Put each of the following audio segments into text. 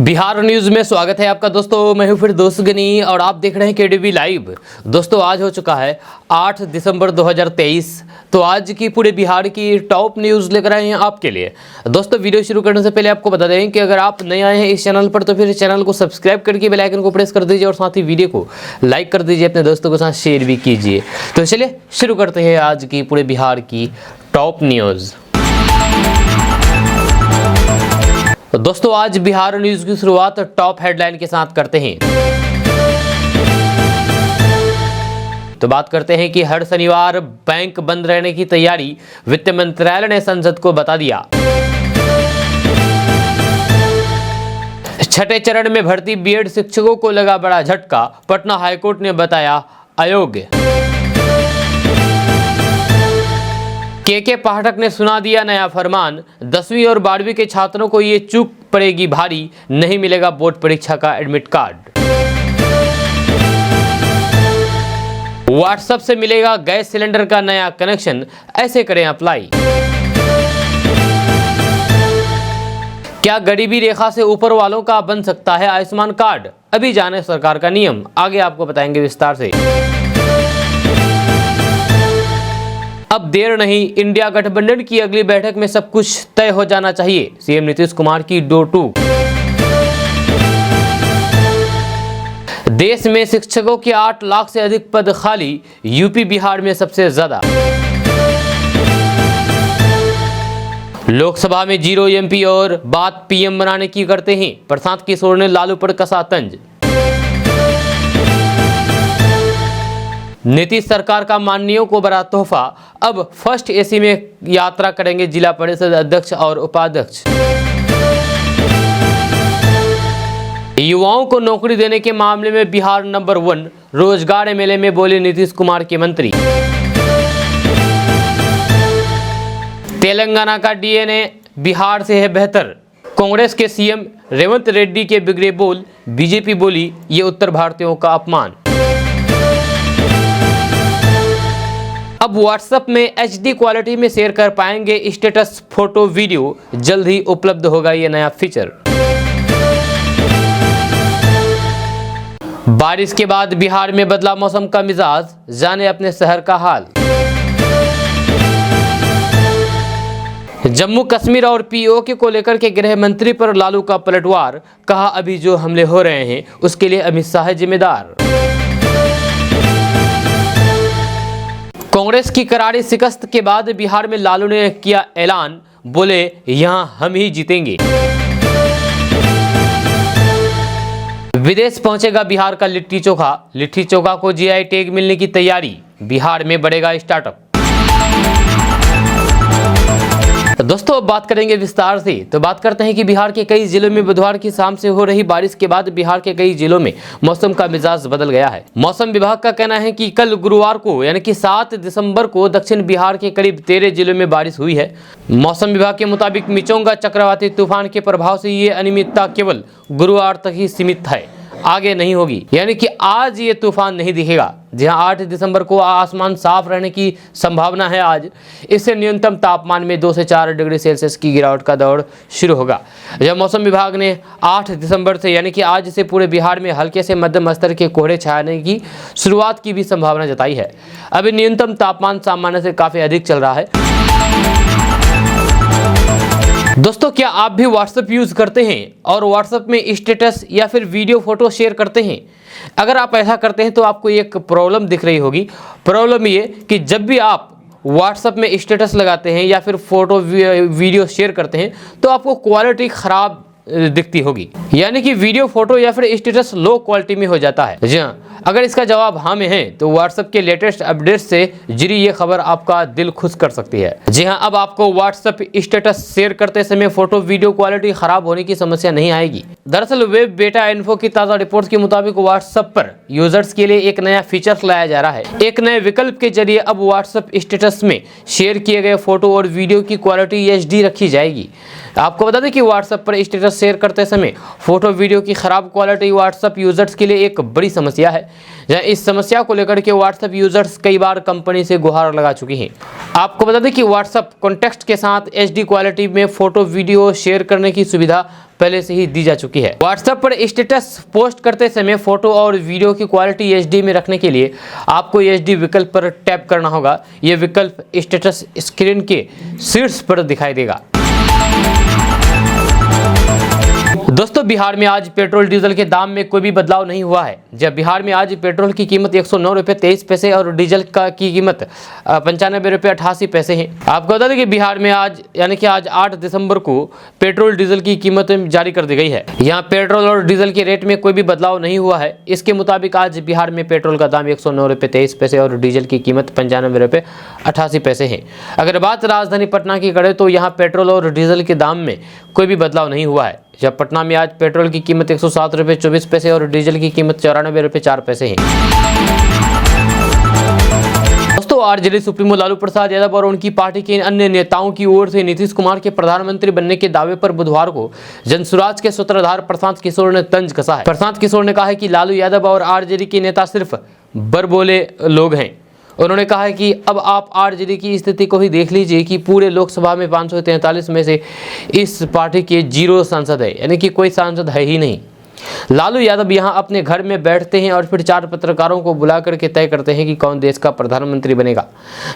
Bihar news में स्वागत है आपका दोस्तों। मैं हूं फिर दोस्त गनी और आप देख रहे हैं केडीवी लाइव। दोस्तों आज हो चुका है 8 दिसंबर 2023। तो आज की पूरे बिहार की टॉप न्यूज़ लेकर आए हैं आपके लिए। दोस्तों वीडियो शुरू करने से पहले आपको बता दें कि अगर आप नए आए हैं इस चैनल पर तो फिर चैनल को सब्सक्राइब करके बेल आइकन को प्रेस कर दीजिए और साथ ही वीडियो को लाइक कर दीजिए, अपने दोस्तों के साथ शेयर भी कीजिए। तो चलिए शुरू करते हैं आज की पूरे बिहार की टॉप न्यूज़। तो दोस्तों आज बिहार न्यूज की शुरुआत टॉप हेडलाइन के साथ करते हैं। तो बात करते हैं कि हर शनिवार बैंक बंद रहने की तैयारी, वित्त मंत्रालय ने संसद को बता दिया। छठे चरण में भर्ती बीएड शिक्षकों को लगा बड़ा झटका, पटना हाईकोर्ट ने बताया अयोग्य। के पाठक ने सुना दिया नया फरमान, 10वीं और 12वीं के छात्रों को ये चूक पड़ेगी भारी, नहीं मिलेगा बोर्ड परीक्षा का एडमिट कार्ड। व्हाट्सएप से मिलेगा गैस सिलेंडर का नया कनेक्शन, ऐसे करें अप्लाई। क्या गरीबी रेखा से ऊपर वालों का बन सकता है आयुष्मान कार्ड? अभी जाने सरकार का नियम, आगे आपको बताएंगे विस्तार से। अब देर नहीं, इंडिया गठबंधन की अगली बैठक में सब कुछ तय हो जाना चाहिए, सीएम नीतीश कुमार की डोर टू। देश में शिक्षकों के 8 लाख से अधिक पद खाली, यूपी बिहार में सबसे ज्यादा। लोकसभा में 0 एमपी और बात पीएम बनाने की करते हैं, प्रशांत किशोर ने लालू पर कसा तंज। नीतीश सरकार का माननीयों को बड़ा तोहफा, अब फर्स्ट एसी में यात्रा करेंगे जिला परिषद अध्यक्ष और उपाध्यक्ष। युवाओं को नौकरी देने के मामले में बिहार नंबर 1, रोजगार मेले में बोले नीतीश कुमार के मंत्री। तेलंगाना का डीएनए बिहार से है बेहतर, कांग्रेस के सीएम रेवंत रेड्डी के बिगड़े बोल, बीजेपी बोली ये उत्तर भारतीयों का अपमान। अब व्हाट्सएप में HD क्वालिटी में शेयर कर पाएंगे स्टेटस फोटो वीडियो, जल्द ही उपलब्ध होगा ये नया फीचर। बारिश के बाद बिहार में बदला मौसम का मिजाज, जाने अपने शहर का हाल। जम्मू कश्मीर और पीओके को लेकर के गृह मंत्री पर लालू का पलटवार, कहा अभी जो हमले हो रहे हैं उसके लिए अमित शाह जिम्मेदार। कांग्रेस की करारी शिकस्त के बाद बिहार में लालू ने किया ऐलान, बोले यहां हम ही जीतेंगे। विदेश पहुंचेगा बिहार का लिट्टी चोखा, लिट्टी चोखा को जीआई टैग मिलने की तैयारी, बिहार में बढ़ेगा स्टार्टअप। दोस्तों अब बात करेंगे विस्तार से। तो बात करते हैं कि बिहार के कई जिलों में बुधवार की शाम से हो रही बारिश के बाद बिहार के कई जिलों में मौसम का मिजाज बदल गया है। मौसम विभाग का कहना है कि कल गुरुवार को यानी कि 7 दिसंबर को दक्षिण बिहार के करीब 13 जिलों में बारिश हुई है। मौसम विभाग के मुताबिक मिचोंगा चक्रवाती तूफान के प्रभाव से ये अनियमितता केवल गुरुवार तक ही सीमित है, आगे नहीं होगी, यानी कि आज ये तूफान नहीं दिखेगा। जहां 8 दिसंबर को आसमान साफ रहने की संभावना है आज, इससे न्यूनतम तापमान में 2 से 4 डिग्री सेल्सियस की गिरावट का दौर शुरू होगा। जब मौसम विभाग ने 8 दिसंबर से यानी कि आज से पूरे बिहार में हल्के से मध्यम स्तर के कोहरे छाने की शुरुआत की भी संभावना जताई है। अभी न्यूनतम तापमान सामान्य से काफी अधिक चल रहा है। दोस्तों क्या आप भी व्हाट्सएप यूज करते हैं और व्हाट्सएप में स्टेटस या फिर वीडियो फोटो शेयर करते हैं? अगर आप ऐसा करते हैं तो आपको एक प्रॉब्लम दिख रही होगी। प्रॉब्लम ये कि जब भी आप व्हाट्सएप में स्टेटस लगाते हैं या फिर फोटो वीडियो शेयर करते हैं तो आपको क्वालिटी खराब दिखती होगी, यानी कि वीडियो फोटो या फिर स्टेटस लो क्वालिटी में हो जाता है। जी हाँ, अगर इसका जवाब हाँ में है तो व्हाट्सएप के लेटेस्ट अपडेट से जुड़ी ये खबर आपका दिल खुश कर सकती है। जी हाँ, अब आपको व्हाट्सएप स्टेटस शेयर करते समय फोटो वीडियो क्वालिटी खराब होने की समस्या नहीं आएगी। दरअसल वेब बेटा इन्फो की ताज़ा रिपोर्ट के मुताबिक व्हाट्सएप पर यूजर्स के लिए एक नया फीचर लाया जा रहा है। एक नए विकल्प के जरिए अब व्हाट्सएप स्टेटस में शेयर किए गए फोटो और वीडियो की क्वालिटी HD रखी जाएगी। आपको बता दें कि व्हाट्सएप पर स्टेटस शेयर करते समय फोटो वीडियो की खराब क्वालिटी व्हाट्सएप यूजर्स के लिए एक बड़ी समस्या है। जहाँ इस समस्या को लेकर के व्हाट्सएप यूजर्स कई बार कंपनी से गुहार लगा चुकी हैं। आपको बता दें कि व्हाट्सएप कॉन्टेक्स्ट के साथ HD क्वालिटी में फोटो वीडियो शेयर करने की सुविधा पहले से ही दी जा चुकी है। व्हाट्सएप पर स्टेटस पोस्ट करते समय फोटो और वीडियो की क्वालिटी HD में रखने के लिए आपको HD विकल्प पर टैप करना होगा। यह विकल्प स्टेटस स्क्रीन के शीर्ष पर दिखाई देगा। दोस्तों, बिहार में आज पेट्रोल डीजल के दाम में कोई भी बदलाव नहीं हुआ है। जब बिहार में आज पेट्रोल की कीमत 109 रुपये 23 पैसे और डीजल की कीमत 95 रुपये 88 पैसे है। आपको बता दें कि बिहार में आज यानी कि आज 8 दिसंबर को पेट्रोल डीजल की कीमत जारी कर दी गई है। यहाँ पेट्रोल और डीजल के रेट में कोई भी बदलाव नहीं हुआ है। इसके मुताबिक आज बिहार में पेट्रोल का दाम 109 रुपये 23 पैसे और डीजल की कीमत 95 रुपये 88 पैसे है। अगर बात राजधानी पटना की करें तो यहाँ पेट्रोल और डीजल के दाम में कोई भी बदलाव नहीं हुआ है। जब पटना में आज पेट्रोल की कीमत 107 रुपये 24 पैसे और डीजल की कीमत 94 रुपये 4 पैसे है। दोस्तों, आरजेडी सुप्रीमो लालू प्रसाद यादव और उनकी पार्टी के अन्य नेताओं की ओर से नीतीश कुमार के प्रधानमंत्री बनने के दावे पर बुधवार को जनसुराज के सूत्रधार प्रशांत किशोर ने तंज कसा है। प्रशांत किशोर ने कहा है कि लालू यादव और आरजेडी के नेता सिर्फ बरबोले लोग हैं। उन्होंने कहा है कि अब आप आरजेडी की स्थिति को ही देख लीजिए कि पूरे लोकसभा में 543 में से इस पार्टी के 0 सांसद है, यानी कि कोई सांसद है ही नहीं। लालू यादव यहां अपने घर में बैठते हैं और फिर 4 पत्रकारों को बुला करके तय करते हैं कि कौन देश का प्रधानमंत्री बनेगा।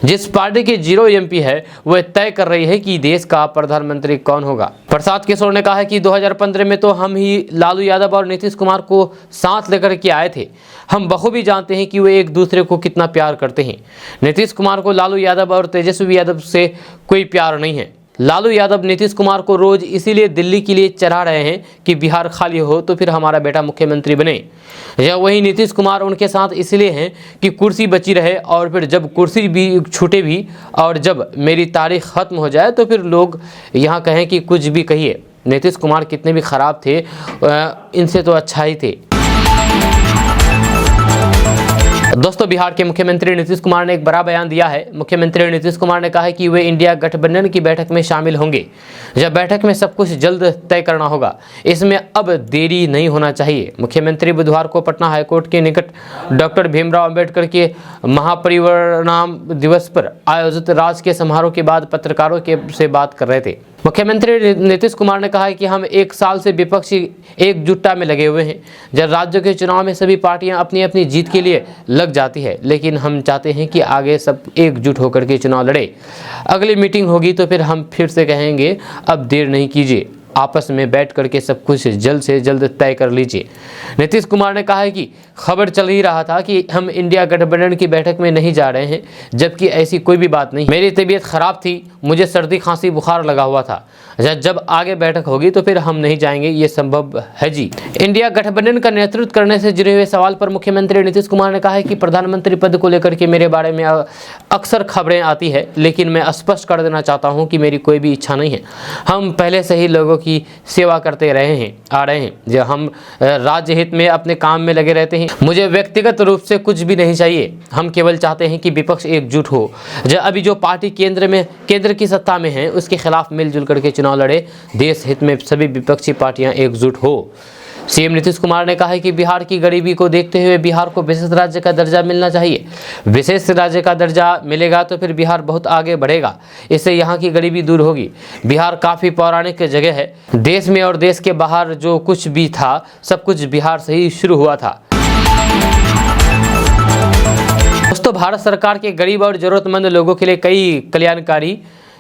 जिस पार्टी के 0 MP है वह तय कर रही है कि देश का प्रधानमंत्री कौन होगा। प्रशांत किशोर ने कहा है कि 2015 में तो हम ही लालू यादव और नीतीश कुमार को साथ लेकर के आए थे। हम बखूबी जानते हैं कि वे एक दूसरे को कितना प्यार करते हैं। नीतीश कुमार को लालू यादव और तेजस्वी यादव से कोई प्यार नहीं है। लालू यादव नीतीश कुमार को रोज इसीलिए दिल्ली के लिए चढ़ा रहे हैं कि बिहार खाली हो तो फिर हमारा बेटा मुख्यमंत्री बने। या वही नीतीश कुमार उनके साथ इसलिए हैं कि कुर्सी बची रहे और फिर जब कुर्सी भी छूटे भी और जब मेरी तारीख खत्म हो जाए तो फिर लोग यहाँ कहें कि कुछ भी कहिए। नीतीश कुमार कितने भी खराब थे, इनसे तो अच्छा ही थे। दोस्तों, बिहार के मुख्यमंत्री नीतीश कुमार ने एक बड़ा बयान दिया है। मुख्यमंत्री नीतीश कुमार ने कहा है कि वे इंडिया गठबंधन की बैठक में शामिल होंगे। जब बैठक में सब कुछ जल्द तय करना होगा, इसमें अब देरी नहीं होना चाहिए। मुख्यमंत्री बुधवार को पटना हाईकोर्ट के निकट डॉक्टर भीमराव अंबेडकर के महापरिनिर्वाण दिवस पर आयोजित राजकीय समारोह के बाद पत्रकारों से बात कर रहे थे। मुख्यमंत्री नीतीश कुमार ने कहा है कि हम 1 साल से विपक्षी एकजुटता में लगे हुए हैं। जब राज्यों के चुनाव में सभी पार्टियां अपनी अपनी जीत के लिए लग जाती है, लेकिन हम चाहते हैं कि आगे सब एकजुट होकर के चुनाव लड़े। अगली मीटिंग होगी तो फिर हम फिर से कहेंगे, अब देर नहीं कीजिए, आपस में बैठ करके सब कुछ जल्द से जल्द तय कर लीजिए। नीतीश कुमार ने कहा है कि खबर चल ही रहा था कि हम इंडिया गठबंधन की बैठक में नहीं जा रहे हैं, जबकि ऐसी कोई भी बात नहीं। मेरी तबीयत खराब थी, मुझे सर्दी खांसी बुखार लगा हुआ था। जब आगे बैठक होगी तो फिर हम नहीं जाएंगे, ये संभव है जी। इंडिया गठबंधन का नेतृत्व करने से जुड़े हुए सवाल पर मुख्यमंत्री नीतीश कुमार ने कहा है कि प्रधानमंत्री पद को लेकर के मेरे बारे में अक्सर खबरें आती है, लेकिन मैं स्पष्ट कर देना चाहता हूं कि मेरी कोई भी इच्छा नहीं है। हम पहले से ही लोगों की सेवा करते आ रहे हैं। जब हम राज्य हित में अपने काम में लगे रहते हैं। मुझे व्यक्तिगत रूप से कुछ भी नहीं चाहिए। हम केवल चाहते हैं कि विपक्ष एकजुट हो। जब अभी जो पार्टी केंद्र की सत्ता में है उसके खिलाफ मिलजुल करके चुनाव लड़े। देश हित में सभी विपक्षी पार्टियां एकजुट हो। सीएम नीतीश कुमार ने कहा है कि बिहार की गरीबी को देखते हुए बिहार को विशेष राज्य का दर्जा मिलना चाहिए। विशेष राज्य का दर्जा मिलेगा तो फिर बिहार बहुत आगे बढ़ेगा। इससे यहाँ की गरीबी दूर होगी। बिहार काफ़ी पौराणिक जगह है। देश में और देश के बाहर जो कुछ भी था सब कुछ बिहार से ही शुरू हुआ था। दोस्तों, भारत सरकार के गरीब और जरूरतमंद लोगों के लिए कई कल्याणकारी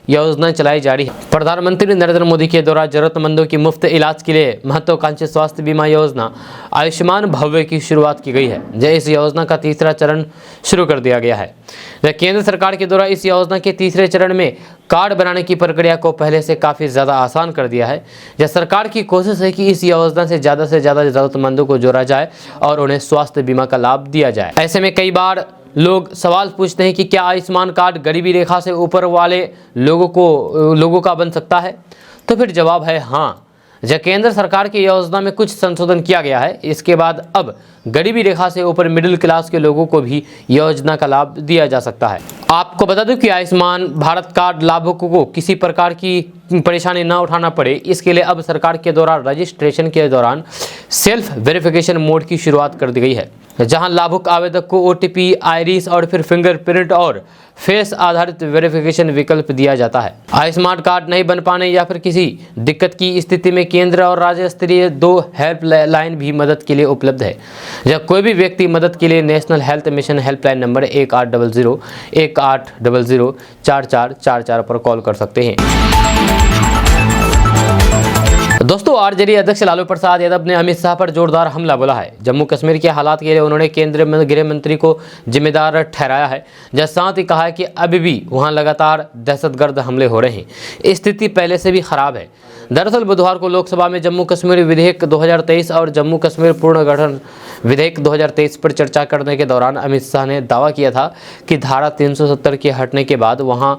योजनाएं चलाई जा रही है। प्रधानमंत्री नरेंद्र मोदी के द्वारा जरूरतमंदों की मुफ्त इलाज के लिए महत्वाकांक्षी स्वास्थ्य बीमा योजना आयुष्मान भव्य की शुरुआत की गई है। इस योजना का तीसरा चरण शुरू कर दिया गया है। केंद्र सरकार के द्वारा इस योजना के तीसरे चरण में कार्ड बनाने की प्रक्रिया को पहले से काफ़ी ज़्यादा आसान कर दिया है। सरकार की कोशिश है कि इस योजना से ज़्यादा ज़रूरतमंदों को जोड़ा जाए और उन्हें स्वास्थ्य बीमा का लाभ दिया जाए। ऐसे में कई बार लोग सवाल पूछते हैं कि क्या आयुष्मान कार्ड गरीबी रेखा से ऊपर वाले लोगों का बन सकता है? तो फिर जवाब है हाँ। जब केंद्र सरकार की योजना में कुछ संशोधन किया गया है, इसके बाद अब गरीबी रेखा से ऊपर मिडिल क्लास के लोगों को भी योजना का लाभ दिया जा सकता है। आपको बता दूं कि आयुष्मान भारत कार्ड लाभुकों को किसी प्रकार की परेशानी ना उठाना पड़े, इसके लिए अब सरकार के द्वारा रजिस्ट्रेशन के दौरान सेल्फ वेरिफिकेशन मोड की शुरुआत कर दी गई है। जहां लाभुक आवेदक को OTP, आइरिस और फिर फिंगरप्रिंट और फेस आधारित वेरिफिकेशन विकल्प दिया जाता है। आयुष्मान कार्ड नहीं बन पाने या फिर किसी दिक्कत की स्थिति में केंद्र और राज्य स्तरीय 2 हेल्पलाइन भी मदद के लिए उपलब्ध है। जब कोई भी व्यक्ति मदद के लिए national health mission helpline number 1800 1800 4444 पर कॉल कर सकते हैं। दोस्तों, आरजेडी अध्यक्ष लालू प्रसाद यादव ने अमित शाह पर जोरदार हमला बोला है। जम्मू कश्मीर के हालात के लिए उन्होंने केंद्रीय गृह मंत्री को जिम्मेदार ठहराया है, जहाँ साथ ही कहा है कि अभी भी वहां लगातार दहशतगर्द हमले हो रहे हैं, स्थिति पहले से भी खराब है। दरअसल बुधवार को लोकसभा में जम्मू कश्मीर विधेयक 2023 और जम्मू कश्मीर पुनर्गठन विधेयक 2023 पर चर्चा करने के दौरान अमित शाह ने दावा किया था कि धारा 370 के हटने के बाद वहां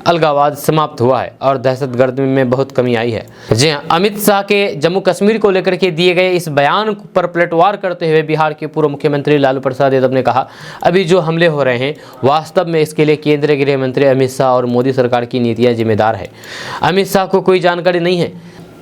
अलगाववाद समाप्त हुआ है और दहशतगर्दी में बहुत कमी आई है। जी हां, अमित शाह के जम्मू कश्मीर को लेकर के दिए गए इस बयान पर पलटवार करते हुए बिहार के पूर्व मुख्यमंत्री लालू प्रसाद यादव ने कहा, अभी जो हमले हो रहे हैं वास्तव में इसके लिए केंद्रीय गृह मंत्री अमित शाह और मोदी सरकार की नीतियां जिम्मेदार है। अमित शाह को कोई जानकारी नहीं है।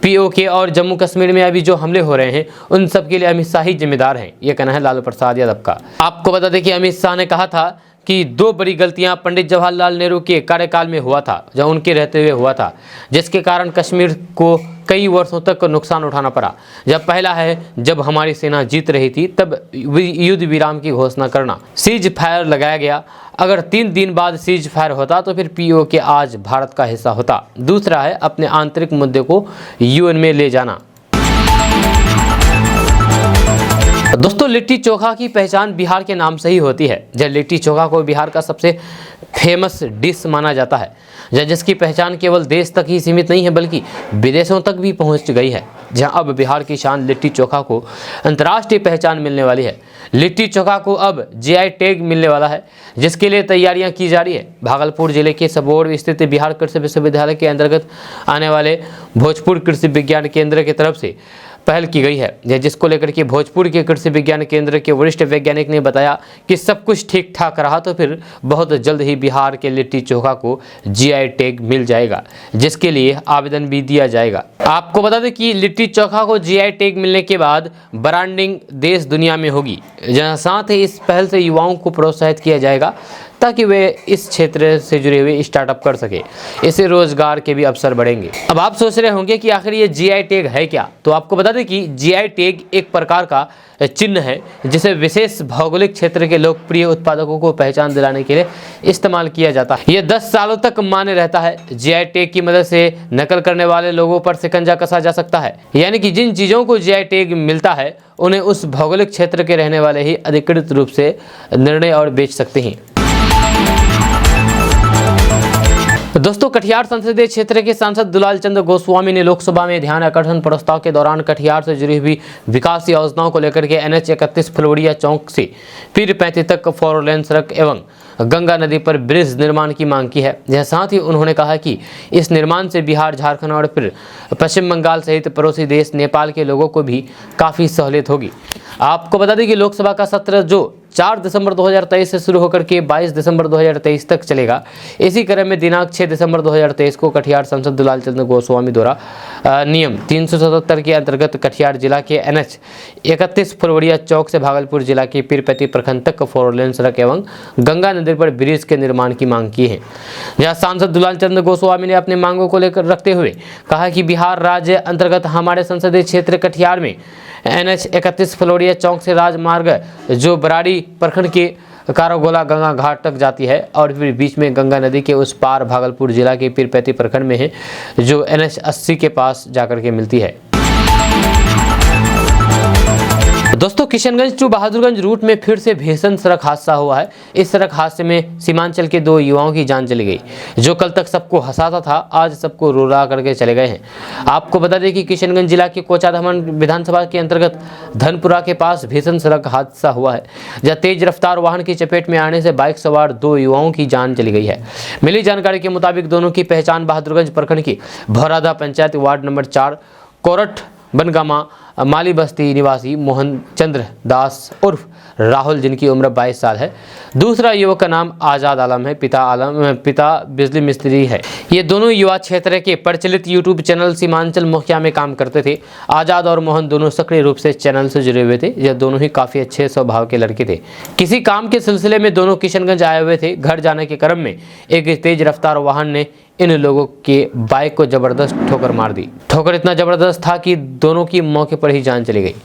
POK और जम्मू कश्मीर में अभी जो हमले हो रहे हैं उन सब के लिए अमित शाह ही जिम्मेदार हैं, ये कहना है लालू प्रसाद यादव का। आपको बता दें कि अमित शाह ने कहा था कि 2 बड़ी गलतियां पंडित जवाहरलाल नेहरू के कार्यकाल में हुआ था, जब उनके रहते हुए हुआ था, जिसके कारण कश्मीर को कई वर्षों तक नुकसान उठाना पड़ा। जब पहला है, जब हमारी सेना जीत रही थी तब युद्ध विराम की घोषणा करना, सीज फायर लगाया गया। अगर 3 दिन बाद सीज फायर होता तो फिर POK आज भारत का हिस्सा होता। दूसरा है अपने आंतरिक मुद्दे को UN में ले जाना। दोस्तों, लिट्टी चोखा की पहचान बिहार के नाम से ही होती है। जब लिट्टी चोखा को बिहार का सबसे फेमस डिश माना जाता है, जिसकी पहचान केवल देश तक ही सीमित नहीं है बल्कि विदेशों तक भी पहुंच गई है। जहां अब बिहार की शान लिट्टी चोखा को अंतर्राष्ट्रीय पहचान मिलने वाली है। लिट्टी चोखा को अब GI टैग मिलने वाला है, जिसके लिए तैयारियां की जा रही है। भागलपुर जिले के सबौर स्थित बिहार कृषि विश्वविद्यालय के अंतर्गत आने वाले भोजपुर कृषि विज्ञान केंद्र की तरफ से पहल की गई है, जिसको लेकर के भोजपुर के कृषि विज्ञान केंद्र के वरिष्ठ वैज्ञानिक ने बताया कि सब कुछ ठीक ठाक रहा तो फिर बहुत जल्द ही बिहार के लिट्टी चोखा को GI टैग मिल जाएगा, जिसके लिए आवेदन भी दिया जाएगा। आपको बता दें कि लिट्टी चोखा को GI टैग मिलने के बाद ब्रांडिंग देश दुनिया में होगी, जहाँ साथ ही इस पहल से युवाओं को प्रोत्साहित किया जाएगा ताकि वे इस क्षेत्र से जुड़े हुए स्टार्टअप कर सके। इससे रोजगार के भी अवसर बढ़ेंगे। अब आप सोच रहे होंगे कि आखिर ये GI टैग है क्या, तो आपको बता दें कि GI टैग एक प्रकार का चिन्ह है जिसे विशेष भौगोलिक क्षेत्र के लोकप्रिय उत्पादकों को पहचान दिलाने के लिए इस्तेमाल किया जाता है। ये 10 सालों तक मान्य रहता है। GI टैग की मदद से नकल करने वाले लोगों पर शिकंजा कसा जा सकता है, यानी कि जिन चीज़ों को GI टैग मिलता है उन्हें उस भौगोलिक क्षेत्र के रहने वाले ही अधिकृत रूप से निर्णय और बेच सकते हैं। दोस्तों, कटिहार संसदीय क्षेत्र के सांसद दुलाल चंद गोस्वामी ने लोकसभा में ध्यान आकर्षण प्रस्ताव के दौरान कटिहार से जुड़ी हुई विकास योजनाओं को लेकर के NH 31 फलोड़िया चौक से पीर 35 तक 4 लेन सड़क एवं गंगा नदी पर ब्रिज निर्माण की मांग की है। यह साथ ही उन्होंने कहा कि इस निर्माण से बिहार, झारखंड और फिर पश्चिम बंगाल सहित पड़ोसी देश नेपाल के लोगों को भी काफ़ी सहूलियत होगी। आपको बता दें कि लोकसभा का सत्र जो 4 दिसंबर 2023 से शुरू होकर के 22 दिसंबर 2023 तक चलेगा, इसी क्रम में दिनांक 6 दिसंबर 2023 को कटिहार सांसद दुलाल चंद गोस्वामी द्वारा नियम 377 के अंतर्गत कटिहार जिला के NH 31 फलोड़िया चौक से भागलपुर जिला के पीरपैती प्रखंड तक 4 लेन सड़क एवं गंगा नदी पर ब्रिज के निर्माण की मांग की है। जहाँ सांसद दुलाल चंद गोस्वामी ने अपने मांगों को लेकर रखते हुए कहा कि बिहार राज्य अंतर्गत हमारे संसदीय क्षेत्र कटिहार में NH 31 फलोड़िया चौक से राजमार्ग जो बराड़ी प्रखंड के कारोगोला गंगा घाट तक जाती है और फिर बीच में गंगा नदी के उस पार भागलपुर जिला के पीरपैती प्रखंड में है, जो NH 80 के पास जाकर के मिलती है। दोस्तों, किशनगंज टू बहादुरगंज रूट में फिर से भीषण सड़क हादसा हुआ है। इस सड़क हादसे में सीमांचल के 2 युवाओं की जान चली गई। जो कल तक सबको हंसाता था, आज सबको रुला करके चले गए हैं। आपको बता दें कि किशनगंज जिला के कोचाधामन विधानसभा के अंतर्गत धनपुरा के पास भीषण सड़क हादसा हुआ है, जहाँ तेज रफ्तार वाहन की चपेट में आने से बाइक सवार 2 युवाओं की जान चली गई है। मिली जानकारी के मुताबिक दोनों की पहचान बहादुरगंज प्रखंड की भौरादा पंचायत वार्ड नंबर 4 कोरट बनगामा माली बस्ती निवासी मोहन चंद्र दास उर्फ राहुल, जिनकी उम्र 22 साल है। दूसरा युवक का नाम आज़ाद आलम है, पिता बिजली मिस्त्री है। ये दोनों युवा क्षेत्र के प्रचलित यूट्यूब चैनल सीमांचल मुखिया में काम करते थे। आज़ाद और मोहन दोनों सक्रिय रूप से चैनल से जुड़े हुए थे। यह दोनों ही काफ़ी अच्छे स्वभाव के लड़के थे। किसी काम के सिलसिले में दोनों किशनगंज आए हुए थे। घर जाने के क्रम में एक तेज रफ्तार वाहन ने इन लोगों के बाइक को जबरदस्त ठोकर मार दी। ठोकर इतना जबरदस्त था कि दोनों की मौके पर ही जान चली गई।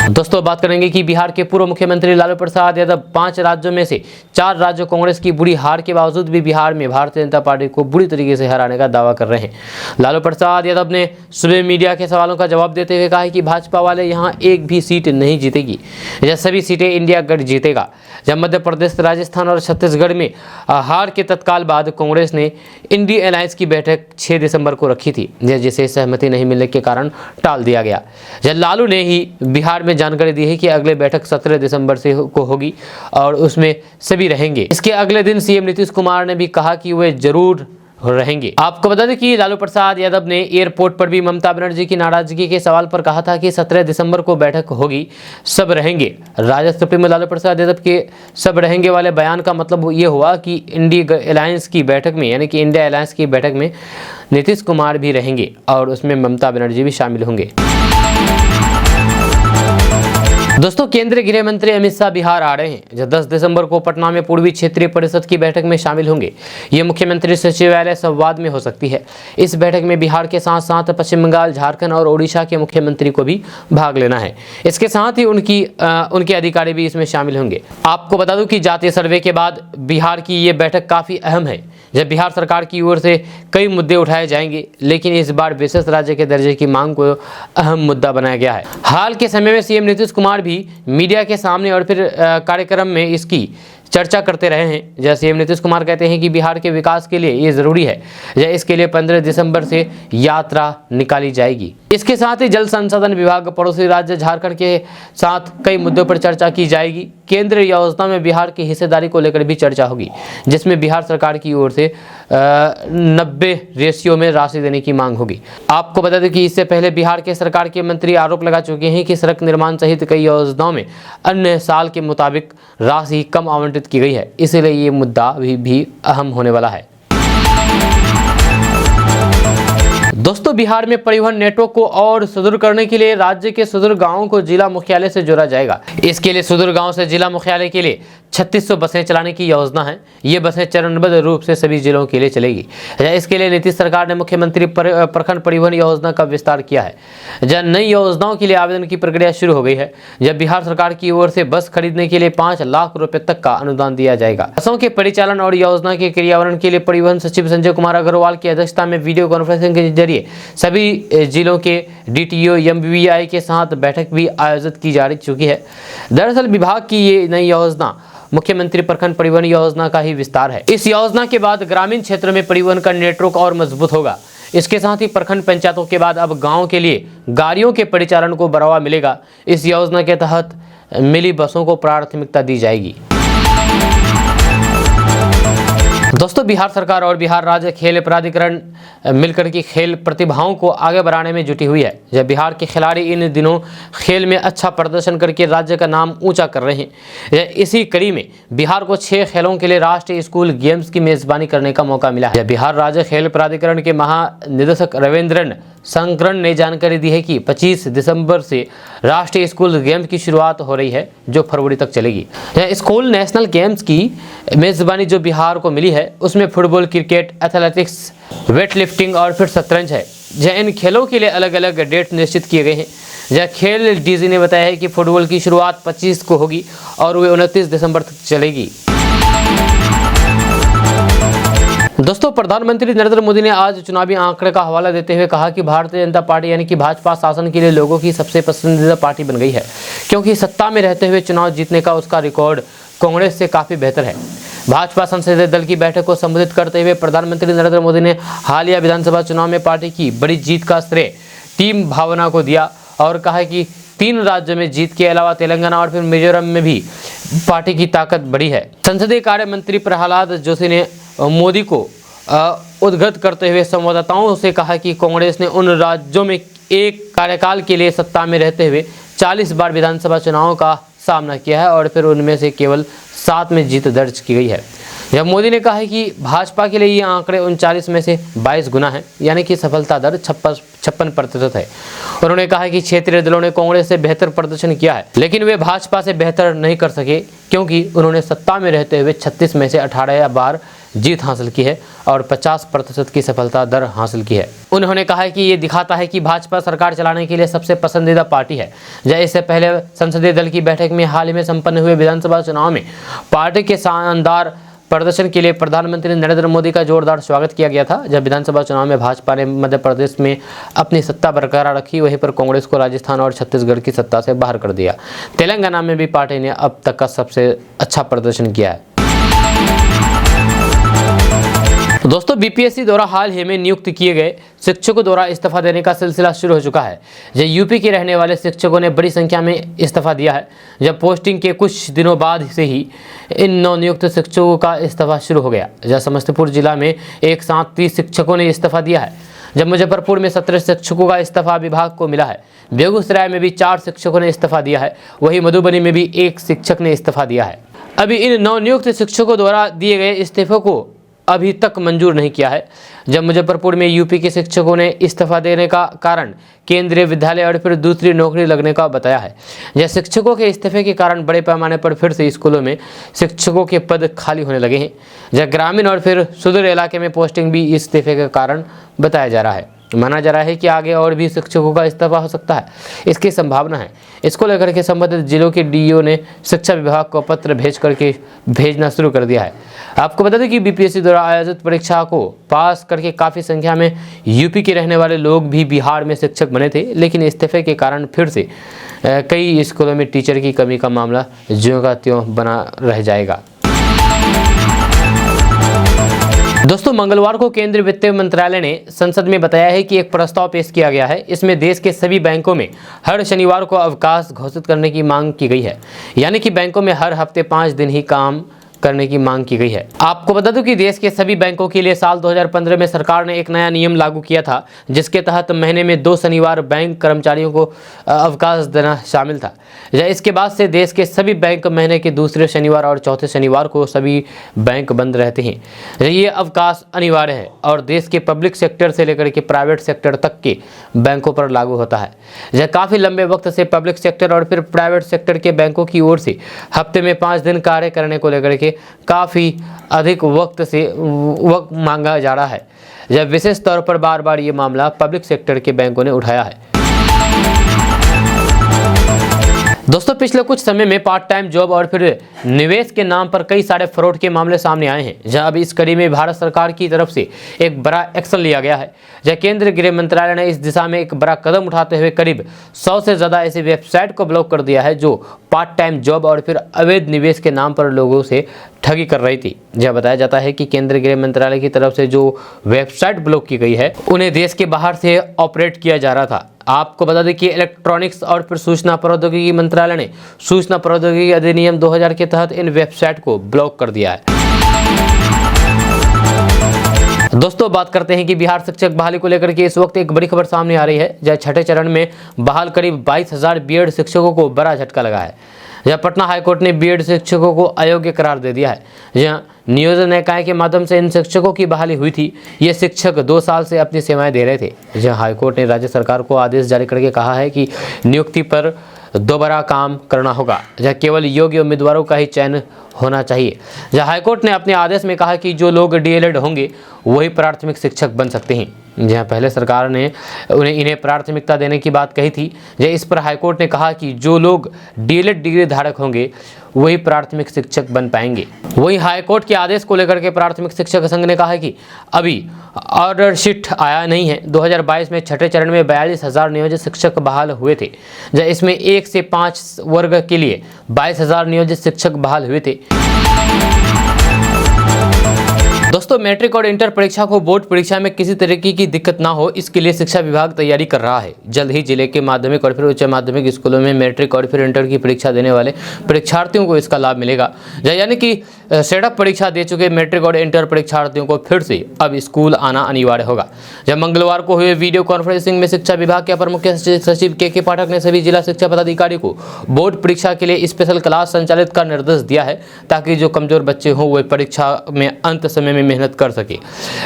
दोस्तों, बात करेंगे कि बिहार के पूर्व मुख्यमंत्री लालू प्रसाद यादव 5 राज्यों में से 4 राज्यों कांग्रेस की बुरी हार के बावजूद भी बिहार में भारतीय जनता पार्टी को बुरी तरीके से हराने का दावा कर रहे हैं। लालू प्रसाद यादव ने सुबह मीडिया के सवालों का जवाब देते हुए कहा कि भाजपा वाले यहां एक भी सीट नहीं जीतेगी, यह सभी सीटें इंडिया गठ जीतेगा। जब मध्य प्रदेश, राजस्थान और छत्तीसगढ़ में हार के तत्काल बाद कांग्रेस ने इंडिया अलायंस की बैठक 6 दिसंबर को रखी थी, जिसे सहमति नहीं मिलने के कारण टाल दिया गया। जब लालू ने ही बिहार में जानकारी दी है कि अगली बैठक 17 दिसंबर से को होगी और उसमें सभी रहेंगे। इसके अगले दिन सीएम नीतीश कुमार ने भी कहा कि वे जरूर रहेंगे। आपको बता दें कि लालू प्रसाद यादव ने एयरपोर्ट पर भी ममता बनर्जी की नाराजगी के सवाल पर कहा था कि 17 दिसंबर को बैठक होगी, सब रहेंगे। राजद सुप्रीमो लालू प्रसाद यादव के सब रहेंगे वाले बयान का मतलब ये हुआ कि इंडिया अलायंस की बैठक में, यानी कि इंडिया अलायंस की बैठक में नीतीश कुमार भी रहेंगे और उसमें ममता बनर्जी भी शामिल होंगे। दोस्तों, केंद्रीय गृह मंत्री अमित शाह बिहार आ रहे हैं, जो 10 दिसंबर को पटना में पूर्वी क्षेत्रीय परिषद की बैठक में शामिल होंगे। ये मुख्यमंत्री सचिवालय संवाद में हो सकती है। इस बैठक में बिहार के साथ साथ पश्चिम बंगाल, झारखंड और ओडिशा के मुख्यमंत्री को भी भाग लेना है। इसके साथ ही उनके अधिकारी भी इसमें शामिल होंगे। आपको बता दूं कि जातीय सर्वे के बाद बिहार की ये बैठक काफ़ी अहम है, जब बिहार सरकार की ओर से कई मुद्दे उठाए जाएंगे, लेकिन इस बार विशेष राज्य के दर्जे की मांग को अहम मुद्दा बनाया गया है। हाल के समय में सीएम नीतीश कुमार भी मीडिया के सामने और फिर कार्यक्रम में इसकी चर्चा करते रहे हैं। जैसे सीएम नीतीश कुमार कहते हैं कि बिहार के विकास के लिए ये ज़रूरी है, इसके लिए 15 दिसंबर से यात्रा निकाली जाएगी। इसके साथ ही जल संसाधन विभाग, पड़ोसी राज्य झारखंड के साथ कई मुद्दों पर चर्चा की जाएगी। केंद्रीय योजना में बिहार की हिस्सेदारी को लेकर भी चर्चा होगी, जिसमें बिहार सरकार की ओर से 90 रेशियो में राशि देने की मांग होगी। आपको बता दें कि इससे पहले बिहार के सरकार के मंत्री आरोप लगा चुके हैं कि सड़क निर्माण सहित कई योजनाओं में अन्य साल के मुताबिक राशि कम आवंटित की गई है, इसलिए ये मुद्दा भी अहम होने वाला है। दोस्तों, बिहार में परिवहन नेटवर्क को और सुदृढ़ करने के लिए राज्य के सुदूर गांवों को जिला मुख्यालय से जोड़ा जाएगा। इसके लिए सुदूर गांव से जिला मुख्यालय के लिए 3600 बसें चलाने की योजना है। ये बसें चरणबद्ध रूप से सभी जिलों के लिए चलेगी। इसके लिए नीतीश सरकार ने मुख्यमंत्री प्रखंड परिवहन योजना का विस्तार किया है। जब नई योजनाओं के लिए आवेदन की प्रक्रिया शुरू हो गई है। जब बिहार सरकार की ओर से बस खरीदने के लिए 5 लाख रुपए तक का अनुदान दिया जाएगा। बसों के परिचालन और योजना के क्रियान्वयन के लिए परिवहन सचिव संजय कुमार अग्रवाल की अध्यक्षता में वीडियो कॉन्फ्रेंसिंग के जरिए सभी जिलों के डीटीओ एमवीआई के साथ बैठक भी आयोजित की जा चुकी है। दरअसल विभाग की ये नई योजना मुख्यमंत्री प्रखंड परिवहन योजना का ही विस्तार है। इस योजना के बाद ग्रामीण क्षेत्र में परिवहन का नेटवर्क और मजबूत होगा। इसके साथ ही प्रखंड पंचायतों के बाद अब गांव के लिए गाड़ियों के परिचालन को बढ़ावा मिलेगा। इस योजना के तहत मिली बसों को प्राथमिकता दी जाएगी। दोस्तों, बिहार सरकार और बिहार राज्य खेल प्राधिकरण मिलकर के खेल प्रतिभाओं को आगे बढ़ाने में जुटी हुई है। जब बिहार के खिलाड़ी इन दिनों खेल में अच्छा प्रदर्शन करके राज्य का नाम ऊंचा कर रहे हैं। इसी कड़ी में बिहार को 6 खेलों के लिए राष्ट्रीय स्कूल गेम्स की मेजबानी करने का मौका मिला है। बिहार राज्य खेल प्राधिकरण के महानिदेशक रविंद्रन संकरण ने जानकारी दी है कि 25 दिसंबर से राष्ट्रीय स्कूल गेम्स की शुरुआत हो रही है, जो फरवरी तक चलेगी। स्कूल नेशनल गेम्स की मेजबानी जो बिहार को मिली है, उसमें football, cricket, athletics, weight lifting और फिर शतरंज है। इन खेलों के लिए अलग अलग डेट निश्चित किए गए हैं। खेल डीजी ने बताया है कि फुटबॉल की शुरुआत 25 को होगी और वे 29 दिसंबर तक चलेगी। दोस्तों, प्रधानमंत्री नरेंद्र मोदी ने आज चुनावी आंकड़े का हवाला देते हुए कहा कि भारतीय जनता पार्टी यानी कि भाजपा शासन के लिए लोगों की सबसे पसंदीदा पार्टी बन गई है, क्योंकि सत्ता में रहते हुए चुनाव जीतने का उसका रिकॉर्ड कांग्रेस से काफ़ी बेहतर है। भाजपा संसदीय दल की बैठक को संबोधित करते हुए प्रधानमंत्री नरेंद्र मोदी ने हालिया विधानसभा चुनाव में पार्टी की बड़ी जीत का श्रेय टीम भावना को दिया और कहा कि 3 राज्यों में जीत के अलावा तेलंगाना और फिर मिजोरम में भी पार्टी की ताकत बढ़ी है। संसदीय कार्य मंत्री प्रहलाद जोशी ने मोदी को उद्गत करते हुए संवाददाताओं से कहा कि कांग्रेस ने उन राज्यों में एक कार्यकाल के लिए सत्ता में रहते हुए 40 बार विधानसभा चुनावों का सामना किया है और फिर उनमें से केवल 7 में जीत दर्ज की गई है। जब मोदी ने कहा है कि भाजपा के लिए ये आंकड़े 39 में से 22 गुना है, यानी कि सफलता दर 56% है। उन्होंने कहा कि क्षेत्रीय दलों ने कांग्रेस से बेहतर प्रदर्शन किया है, लेकिन वे भाजपा से बेहतर नहीं कर सके क्योंकि उन्होंने सत्ता में रहते हुए 36 में से 18 बार जीत हासिल की है और 50% की सफलता दर हासिल की है। उन्होंने कहा कि ये दिखाता है कि भाजपा सरकार चलाने के लिए सबसे पसंदीदा पार्टी है। इससे पहले संसदीय दल की बैठक में हाल ही में संपन्न हुए विधानसभा चुनाव में पार्टी के शानदार प्रदर्शन के लिए प्रधानमंत्री नरेंद्र मोदी का जोरदार स्वागत किया गया था। जब विधानसभा चुनाव में भाजपा ने मध्य प्रदेश में अपनी सत्ता बरकरार रखी, वहीं पर कांग्रेस को राजस्थान और छत्तीसगढ़ की सत्ता से बाहर कर दिया। तेलंगाना में भी पार्टी ने अब तक का सबसे अच्छा प्रदर्शन किया है। दोस्तों, बीपीएससी द्वारा हाल ही में नियुक्त किए गए शिक्षकों द्वारा इस्तीफा देने का सिलसिला शुरू हो चुका है। यूपी के रहने वाले शिक्षकों ने बड़ी संख्या में इस्तीफा दिया है। जब पोस्टिंग के कुछ दिनों बाद से ही इन नवनियुक्त शिक्षकों का इस्तीफा शुरू हो गया। समस्तीपुर जिला में एक साथ 30 शिक्षकों ने इस्तीफा दिया है। जब मुजफ्फरपुर में 17 शिक्षकों का इस्तीफा विभाग को मिला है। बेगूसराय में भी 4 शिक्षकों ने इस्तीफा दिया है। वहीं मधुबनी में भी 1 शिक्षक ने इस्तीफा दिया है। अभी इन नवनियुक्त शिक्षकों द्वारा दिए गए इस्तीफों को अभी तक मंजूर नहीं किया है। जब मुजफ्फरपुर में यूपी के शिक्षकों ने इस्तीफा देने का कारण केंद्रीय विद्यालय और फिर दूसरी नौकरी लगने का बताया है। शिक्षकों के इस्तीफे के कारण बड़े पैमाने पर फिर से स्कूलों में शिक्षकों के पद खाली होने लगे हैं। ग्रामीण और फिर सुदूर इलाके में पोस्टिंग भी इस्तीफे के कारण बताया जा रहा है। माना जा रहा है कि आगे और भी शिक्षकों का इस्तीफा हो सकता है, इसकी संभावना है। इसको लेकर के संबंधित जिलों के डीईओ ने शिक्षा विभाग को पत्र भेजना शुरू कर दिया है। आपको बता दें कि बीपीएससी द्वारा आयोजित परीक्षा को पास करके काफ़ी संख्या में यूपी के रहने वाले लोग भी बिहार में शिक्षक बने थे, लेकिन इस्तीफे के कारण फिर से कई स्कूलों में टीचर की कमी का मामला ज्यों का त्यों बना रह जाएगा। दोस्तों, मंगलवार को केंद्रीय वित्त मंत्रालय ने संसद में बताया है कि एक प्रस्ताव पेश किया गया है। इसमें देश के सभी बैंकों में हर शनिवार को अवकाश घोषित करने की मांग की गई है, यानी कि बैंकों में हर हफ्ते 5 दिन ही काम करने की मांग की गई है। आपको बता दूं कि देश के सभी बैंकों के लिए साल 2015 में सरकार ने एक नया नियम लागू किया था, जिसके तहत महीने में 2 शनिवार बैंक कर्मचारियों को अवकाश देना शामिल था। इसके बाद से देश के सभी बैंक महीने के दूसरे शनिवार और चौथे शनिवार को सभी बैंक बंद रहते हैं। ये अवकाश अनिवार्य है और देश के पब्लिक सेक्टर से लेकर के प्राइवेट सेक्टर तक के बैंकों पर लागू होता है। काफ़ी लंबे वक्त से पब्लिक सेक्टर और फिर प्राइवेट सेक्टर के बैंकों की ओर से हफ्ते में 5 दिन कार्य करने को लेकर के काफ़ी अधिक वक्त मांगा जा रहा है। जब विशेष तौर पर बार बार ये मामला पब्लिक सेक्टर के बैंकों ने उठाया है। दोस्तों, पिछले कुछ समय में पार्ट टाइम जॉब और फिर निवेश के नाम पर कई सारे फ्रॉड के मामले सामने आए हैं। जहां अब इस कड़ी में भारत सरकार की तरफ से एक बड़ा एक्शन लिया गया है। केंद्रीय गृह मंत्रालय ने इस दिशा में एक बड़ा कदम उठाते हुए करीब 100 से ज़्यादा ऐसी वेबसाइट को ब्लॉक कर दिया है जो पार्ट टाइम जॉब और फिर अवैध निवेश के नाम पर लोगों से ठगी कर रही थी। बताया जाता है कि केंद्रीय गृह मंत्रालय की तरफ से जो वेबसाइट ब्लॉक की गई है, उन्हें देश के बाहर से ऑपरेट किया जा रहा था। आपको बता दें कि इलेक्ट्रॉनिक्स और फिर सूचना प्रौद्योगिकी मंत्रालय ने सूचना प्रौद्योगिकी अधिनियम 2000 के तहत इन वेबसाइट को ब्लॉक कर दिया है। दोस्तों, बात करते हैं कि बिहार शिक्षक बहाली को लेकर के इस वक्त एक बड़ी खबर सामने आ रही है। जहाँ छठे चरण में बहाल करीब 22,000 बीएड शिक्षकों को बड़ा झटका लगा है। पटना हाईकोर्ट ने बीएड शिक्षकों को अयोग्य करार दे दिया है। जहाँ नियोजन निकाय के माध्यम से इन शिक्षकों की बहाली हुई थी। ये शिक्षक 2 साल से अपनी सेवाएं दे रहे थे। जहाँ हाईकोर्ट ने राज्य सरकार को आदेश जारी करके कहा है कि नियुक्ति पर दोबारा काम करना होगा। जहाँ केवल योग्य उम्मीदवारों का ही चयन होना चाहिए। जहाँ हाईकोर्ट ने अपने आदेश में कहा कि जो लोग डीएलएड होंगे वही प्राथमिक शिक्षक बन सकते हैं। जहाँ पहले सरकार ने इन्हें प्राथमिकता देने की बात कही थी। इस पर हाईकोर्ट ने कहा कि जो लोग डीएलएड डिग्री धारक होंगे वही प्राथमिक शिक्षक बन पाएंगे। वही हाईकोर्ट के आदेश को लेकर के प्राथमिक शिक्षक संघ ने कहा है कि अभी ऑर्डर शीट आया नहीं है। 2022 में छठे चरण में 42,000 नियोजित शिक्षक बहाल हुए थे। इसमें 1 से 5 वर्ग के लिए 22,000 नियोजित शिक्षक बहाल हुए थे। दोस्तों, मैट्रिक और इंटर परीक्षा को बोर्ड परीक्षा में किसी तरीके की दिक्कत ना हो, इसके लिए शिक्षा विभाग तैयारी कर रहा है। जल्द ही जिले के माध्यमिक और फिर उच्च माध्यमिक स्कूलों में मैट्रिक और फिर इंटर की परीक्षा देने वाले परीक्षार्थियों को इसका लाभ मिलेगा। यानी कि सेटअप परीक्षा दे चुके मैट्रिक और इंटर परीक्षार्थियों को फिर से अब स्कूल आना अनिवार्य होगा। जब मंगलवार को हुए वीडियो कॉन्फ्रेंसिंग में शिक्षा विभाग के अपर मुख्य सचिव के पाठक ने सभी जिला शिक्षा पदाधिकारी को बोर्ड परीक्षा के लिए स्पेशल क्लास संचालित का निर्देश दिया है, ताकि जो कमजोर बच्चे हों वे परीक्षा में अंत समय में मेहनत कर सके।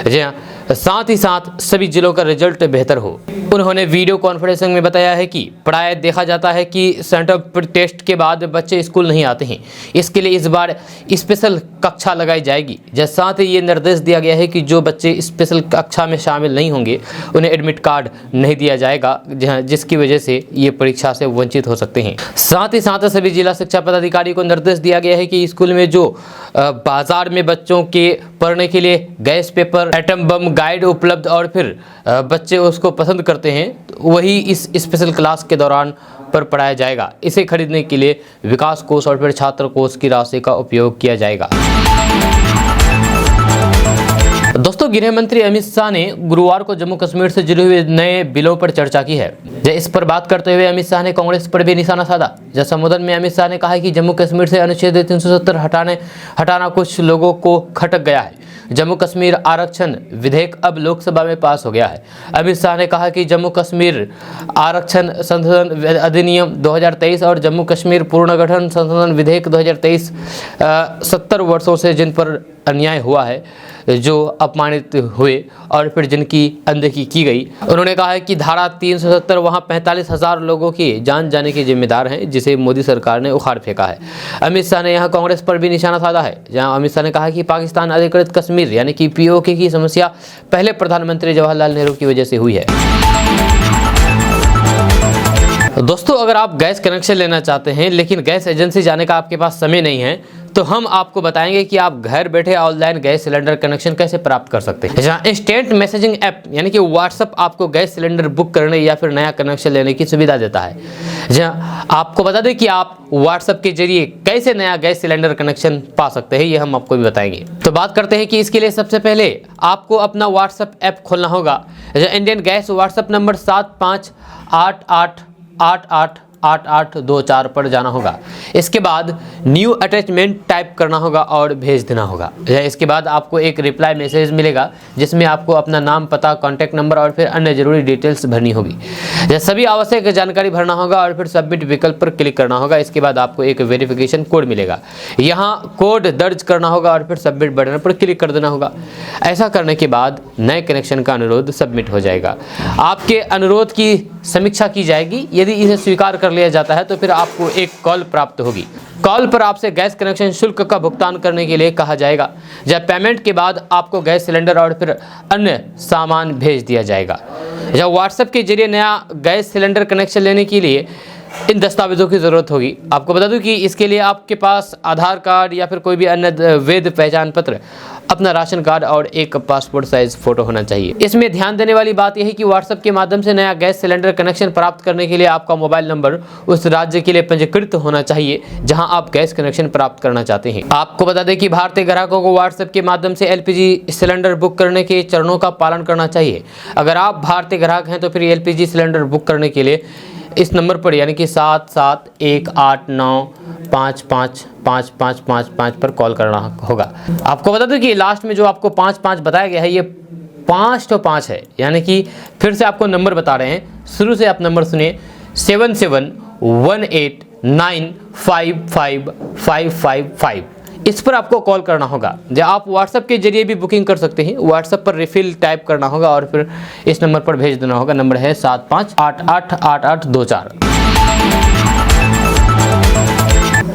जी हाँ, साथ ही साथ सभी जिलों का रिजल्ट बेहतर हो। उन्होंने वीडियो कॉन्फ्रेंसिंग में बताया है कि प्राय देखा जाता है कि सेंटर टेस्ट के बाद बच्चे स्कूल नहीं आते हैं। इसके लिए इस बार स्पेशल कक्षा लगाई जाएगी। जैसे साथ ही ये निर्देश दिया गया है कि जो बच्चे स्पेशल कक्षा में शामिल नहीं होंगे उन्हें एडमिट कार्ड नहीं दिया जाएगा, जिसकी वजह से ये परीक्षा से वंचित हो सकते हैं। साथ ही साथ सभी जिला शिक्षा पदाधिकारी को निर्देश दिया गया है कि स्कूल में जो बाजार में बच्चों के पढ़ने के लिए gas paper, atom bomb guide उपलब्ध और फिर बच्चे उसको पसंद करते हैं, वही इस स्पेशल क्लास के दौरान पर पढ़ाया जाएगा। इसे खरीदने के लिए विकास कोष और फिर छात्र कोष की राशि का उपयोग किया जाएगा। दोस्तों, गृह मंत्री अमित शाह ने गुरुवार को जम्मू कश्मीर से जुड़े हुए नए बिलों पर चर्चा की है। इस पर बात करते हुए अमित शाह ने कांग्रेस पर भी निशाना साधा। जैसे संबोधन में अमित शाह ने कहा कि जम्मू कश्मीर से अनुच्छेद 370 हटाना कुछ लोगों को खटक गया है। जम्मू कश्मीर आरक्षण विधेयक अब लोकसभा में पास हो गया है। अमित शाह ने कहा कि जम्मू कश्मीर आरक्षण संशोधन अधिनियम 2023 और जम्मू कश्मीर पुनर्गठन संशोधन विधेयक 2023 70 वर्षों से जिन पर अन्याय हुआ है, जो अपमानित हुए और फिर जिनकी अनदेखी की गई, उन्होंने कहा है कि धारा 370 वहां 45,000 लोगों की जान जाने के जिम्मेदार हैं, जिसे मोदी सरकार ने उखाड़ फेंका है। अमित शाह ने यहां कांग्रेस पर भी निशाना साधा है, जहां अमित शाह ने कहा कि पाकिस्तान अधिकृत कश्मीर यानी कि पीओके की समस्या पहले प्रधानमंत्री जवाहरलाल नेहरू की वजह से हुई है। दोस्तों, अगर आप गैस कनेक्शन लेना चाहते हैं लेकिन गैस एजेंसी जाने का आपके पास समय नहीं है, तो हम आपको बताएंगे कि आप घर बैठे ऑनलाइन गैस सिलेंडर कनेक्शन कैसे प्राप्त कर सकते हैं। जहां इंस्टेंट मैसेजिंग ऐप यानी कि व्हाट्सएप आपको गैस सिलेंडर बुक करने या फिर नया कनेक्शन लेने की सुविधा देता है। जहां आपको बता दें कि आप व्हाट्सएप के जरिए कैसे नया गैस सिलेंडर कनेक्शन पा सकते हैं, ये हम आपको भी बताएंगे। तो बात करते हैं कि इसके लिए सबसे पहले आपको अपना व्हाट्सएप ऐप खोलना होगा। इंडियन गैस व्हाट्सएप नंबर 7588888824 पर जाना होगा। इसके बाद न्यू अटैचमेंट टाइप करना होगा और भेज देना होगा। इसके बाद आपको एक रिप्लाई मैसेज मिलेगा, जिसमें आपको अपना नाम, पता, कॉन्टैक्ट नंबर और फिर अन्य जरूरी डिटेल्स भरनी होगी। सभी आवश्यक जानकारी भरना होगा और फिर सबमिट विकल्प पर क्लिक करना होगा। इसके बाद आपको एक वेरिफिकेशन कोड मिलेगा, यहाँ कोड दर्ज करना होगा और फिर सबमिट बटन पर क्लिक कर देना होगा। ऐसा करने के बाद नए कनेक्शन का अनुरोध सबमिट हो जाएगा। आपके अनुरोध की समीक्षा की जाएगी। यदि इसे स्वीकार कर लिया जाता है तो फिर आपको एक कॉल प्राप्त होगी। कॉल पर आपसे गैस कनेक्शन शुल्क का भुगतान करने के लिए कहा जाएगा। जब पेमेंट के बाद आपको गैस सिलेंडर और फिर अन्य सामान भेज दिया जाएगा। जब व्हाट्सएप के जरिए नया गैस सिलेंडर कनेक्शन लेने के लिए इन दस्तावेजों की ज़रूरत होगी। आपको बता दूं कि इसके लिए आपके पास आधार कार्ड या फिर कोई भी अन्य वैध पहचान पत्र, अपना राशन कार्ड और एक पासपोर्ट साइज फोटो होना चाहिए। इसमें ध्यान देने वाली बात यह है कि व्हाट्सएप के माध्यम से नया गैस सिलेंडर कनेक्शन प्राप्त करने के लिए आपका मोबाइल नंबर उस राज्य के लिए पंजीकृत होना चाहिए जहां आप गैस कनेक्शन प्राप्त करना चाहते हैं। आपको बता दें कि भारतीय ग्राहकों को व्हाट्सएप के माध्यम से LPG सिलेंडर बुक करने के चरणों का पालन करना चाहिए। अगर आप भारतीय ग्राहक हैं तो फिर LPG सिलेंडर बुक करने के लिए इस नंबर पर यानी कि 771895555555 पर कॉल करना होगा। आपको बता दूं कि लास्ट में जो आपको 55 बताया गया है, ये 5 तो 5 है, यानी कि फिर से आपको नंबर बता रहे हैं। शुरू से आप नंबर सुनिए 7718955555। इस पर आपको कॉल करना होगा। जब आप व्हाट्सएप के जरिए भी बुकिंग कर सकते हैं। व्हाट्सएप पर रिफिल टाइप करना होगा और फिर इस नंबर पर भेज देना होगा। नंबर है 75888824।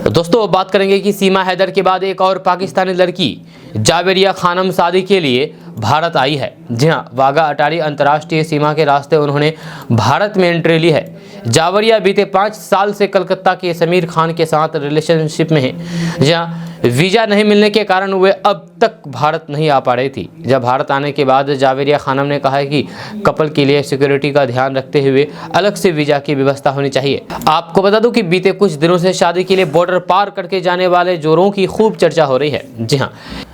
दोस्तों, बात करेंगे कि सीमा हैदर के बाद एक और पाकिस्तानी लड़की जावेरिया खानम शादी के लिए भारत आई है। जी हाँ, वाघा अटारी अंतर्राष्ट्रीय सीमा के रास्ते उन्होंने भारत में एंट्री ली है। जावेरिया बीते 5 साल से कलकत्ता के समीर खान के साथ रिलेशनशिप में है। जहाँ वीज़ा नहीं मिलने के कारण वे अब तक भारत नहीं आ पा रही थी। जब भारत आने के बाद जावेरिया खानम ने कहा है कि कपल के लिए सिक्योरिटी का ध्यान रखते हुए अलग से वीज़ा की व्यवस्था होनी चाहिए। आपको बता दूं कि बीते कुछ दिनों से शादी के लिए बॉर्डर पार करके जाने वाले जोड़ों की खूब चर्चा हो रही है। जी हाँ,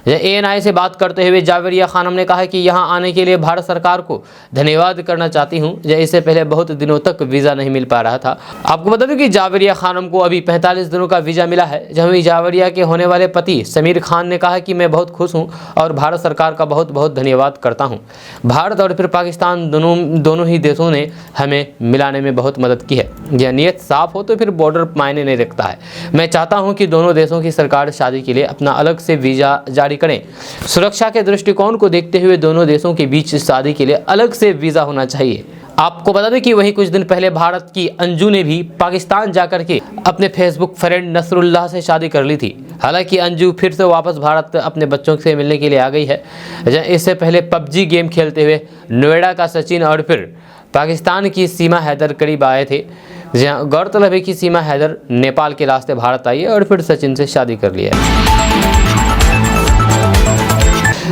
ANI से बात करते हुए जावेरिया खानम ने कहा कि यहां आने के लिए भारत सरकार को धन्यवाद करना चाहती हूं। इससे पहले बहुत दिनों तक वीज़ा नहीं मिल पा रहा था। आपको बता दूं कि जावेरिया खानम को अभी 45 दिनों का वीज़ा मिला है। जहां जावेरिया के होने वाले पति समीर खान ने कहा कि मैं बहुत खुश हूं और भारत सरकार का बहुत बहुत धन्यवाद करता हूं। भारत और फिर पाकिस्तान दोनों ही देशों ने हमें मिलाने में बहुत मदद की है। यह नीयत साफ हो तो फिर बॉर्डर मायने नहीं रखता है। मैं चाहता हूं कि दोनों देशों की सरकार शादी के लिए अपना अलग से वीज़ा जारी करें। सुरक्षा के दृष्टिकोण को देखते हुए दोनों देशों के बीच शादी के लिए अलग से वीज़ा होना चाहिए। आपको बता दें कि वहीं कुछ दिन पहले भारत की अंजू ने भी पाकिस्तान जाकर के अपने फेसबुक फ्रेंड नसरुल्लाह से शादी कर ली थी। हालांकि अंजू फिर से वापस भारत अपने बच्चों से मिलने के लिए आ गई है। इससे पहले PUBG गेम खेलते हुए नोएडा का सचिन और फिर पाकिस्तान की सीमा हैदर करीब आए थे। जहाँ गौरतलब है कि सीमा हैदर नेपाल के रास्ते भारत आई है और फिर सचिन से शादी कर ली है।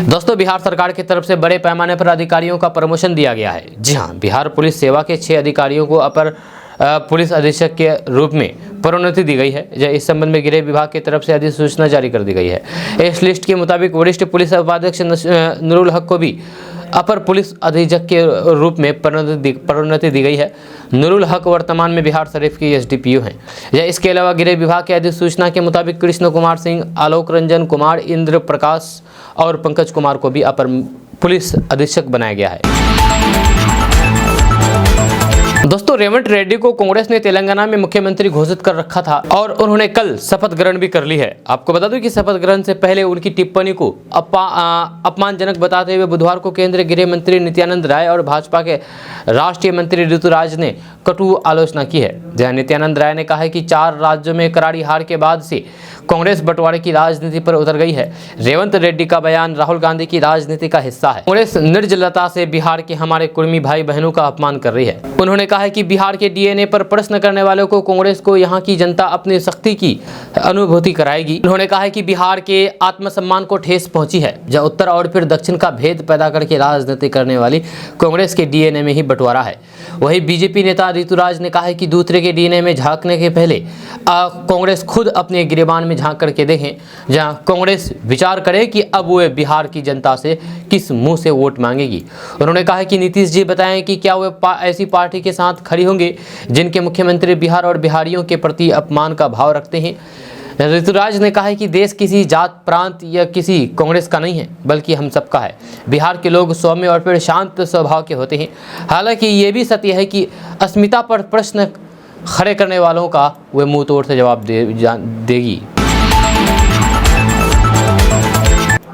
दोस्तों, बिहार सरकार की तरफ से बड़े पैमाने पर अधिकारियों का प्रमोशन दिया गया है। जी हां, बिहार पुलिस सेवा के 6 अधिकारियों को अपर पुलिस अधीक्षक के रूप में प्रोन्नति दी गई है। इस संबंध में गृह विभाग की तरफ से अधिसूचना जारी कर दी गई है। इस लिस्ट के मुताबिक वरिष्ठ पुलिस उपाध्यक्ष नुरुल हक को भी अपर पुलिस अधीक्षक के रूप में प्रोन्नति दी गई है। नुरुल हक वर्तमान में बिहार शरीफ के SDPO हैं। इसके अलावा गृह विभाग के अधिसूचना के मुताबिक कृष्ण कुमार सिंह, आलोक रंजन कुमार, इंद्र प्रकाश और पंकज कुमार को भी अपर पुलिस अधीक्षक बनाया गया है। दोस्तों, रेवंत रेड्डी को कांग्रेस ने तेलंगाना में मुख्यमंत्री घोषित कर रखा था और उन्होंने कल शपथ ग्रहण भी कर ली है। आपको बता दूं कि शपथ ग्रहण से पहले उनकी टिप्पणी को अपमानजनक बताते हुए बुधवार को केंद्रीय गृह मंत्री नित्यानंद राय और भाजपा के राष्ट्रीय मंत्री ऋतुराज ने कटु आलोचना की है। जहां नित्यानंद राय ने कहा है कि 4 राज्यों में करारी हार के बाद से कांग्रेस बंटवारे की राजनीति पर उतर गई है। रेवंत रेड्डी का बयान राहुल गांधी की राजनीति का हिस्सा है। कांग्रेस निर्जलता से बिहार के हमारे कुर्मी भाई बहनों का अपमान कर रही है। उन्होंने कहा है कि बिहार के DNA पर प्रश्न करने वालों को कांग्रेस को यहाँ की जनता अपनी शक्ति की अनुभूति कराएगी। उन्होंने कहा है कि बिहार के आत्मसम्मान को ठेस पहुंची है। जहाँ उत्तर और फिर दक्षिण का भेद पैदा करके राजनीति करने वाली कांग्रेस के DNA में ही बंटवारा है। वही बीजेपी नेता ऋतुराज ने कहा है कि दूसरे के DNA में झांकने के पहले कांग्रेस खुद अपने गिरेबान में झांक करके देखें। जहां कांग्रेस विचार करे कि अब वो बिहार की जनता से किस मुंह से वोट मांगेगी। उन्होंने कहा कि नीतीश जी बताएं कि क्या वे ऐसी पार्टी के साथ खड़ी होंगे जिनके मुख्यमंत्री बिहार और बिहारियों के प्रति अपमान का भाव रखते हैं। ऋतुराज ने कहा है कि देश किसी जात प्रांत या किसी कांग्रेस का नहीं है बल्कि हम सबका है। बिहार के लोग सौम्य और फिर शांत स्वभाव के होते हैं। हालांकि ये भी सत्य है कि अस्मिता पर प्रश्न खड़े करने वालों का वे मुंह तोड़ से जवाब देगी।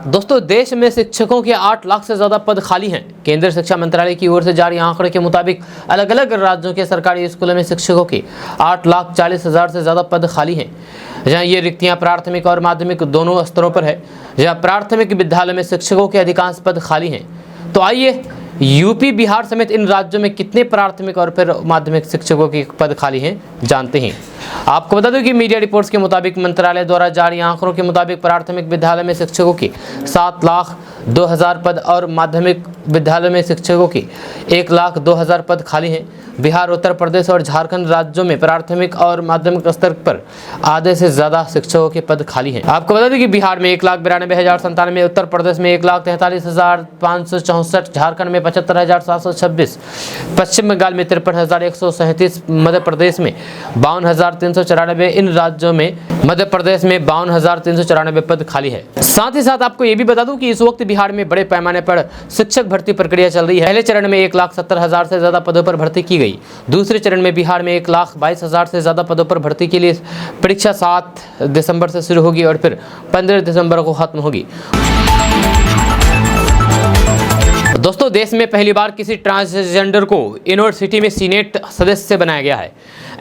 दोस्तों, देश में शिक्षकों के 8 लाख से ज़्यादा पद खाली हैं। केंद्रीय शिक्षा मंत्रालय की ओर से जारी आंकड़े के मुताबिक अलग अलग राज्यों के सरकारी स्कूलों में शिक्षकों के 8,40,000 से ज़्यादा पद खाली हैं। जहां ये रिक्तियां प्राथमिक और माध्यमिक दोनों स्तरों पर है। जहां प्राथमिक विद्यालय में शिक्षकों के अधिकांश पद खाली हैं। तो आइए यूपी, बिहार समेत इन राज्यों में कितने प्राथमिक और फिर माध्यमिक शिक्षकों के पद खाली हैं जानते हैं। आपको बता दूं कि मीडिया रिपोर्ट्स के मुताबिक मंत्रालय द्वारा जारी आंकड़ों के मुताबिक प्राथमिक विद्यालय में शिक्षकों के 7,02,000 पद और माध्यमिक विद्यालय में शिक्षकों के 1,02,000 पद खाली हैं। बिहार, उत्तर प्रदेश और झारखंड राज्यों में प्राथमिक और माध्यमिक स्तर पर आधे से ज़्यादा शिक्षकों के पद खाली हैं। आपको बता दें कि बिहार में 1,92,097, उत्तर प्रदेश में 1,43,564, झारखंड में 75,726, पश्चिम बंगाल में 53,137, मध्य प्रदेश में 52,394। इन राज्यों में मध्य प्रदेश में 52,394 पद खाली है। साथ ही साथ आपको ये भी बता दूं कि इस वक्त बिहार में बड़े पैमाने पर शिक्षक भर्ती प्रक्रिया चल रही है। पहले चरण में 1,70,000 से ज़्यादा पदों पर भर्ती की गई। दूसरे चरण में बिहार में 1,22,000 से ज़्यादा पदों पर भर्ती के लिए परीक्षा 7 दिसंबर से शुरू होगी और फिर 15 दिसंबर को खत्म होगी। दोस्तों, देश में पहली बार किसी ट्रांसजेंडर को यूनिवर्सिटी में सीनेट सदस्य बनाया गया है।